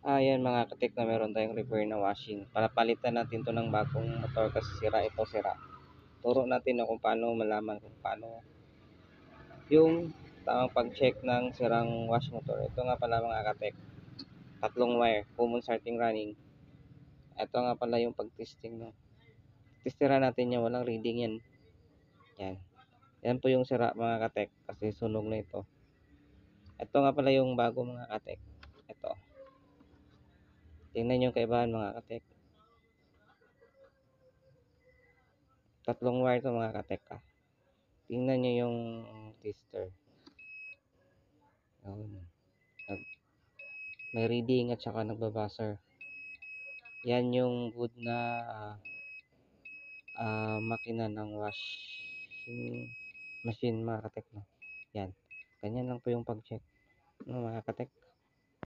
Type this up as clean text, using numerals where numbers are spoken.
Yan mga katek na meron tayong repair na washing. Papalitan natin to ng bagong motor kasi sira. Turo natin na kung paano malaman kung paano yung tamang pag-check ng sirang wash motor. Ito nga pala mga katek, tatlong wire, common starting running. Ito nga pala yung pag-testing, no. Testera natin yan, walang reading yan. Yan. Yan po yung sira mga katek kasi sunog na ito. Ito nga pala yung bago mga katek. Ito. Tingnan yung kaibahan mga katek. Tatlong wire to mga katek ah. Tingnan nyo yung tester. Yun. May reading at saka nagbabuzzer. Yan yung good na makina ng washing machine mga katek, no. Yan. Ganyan lang po yung pag-check, no, mga katek.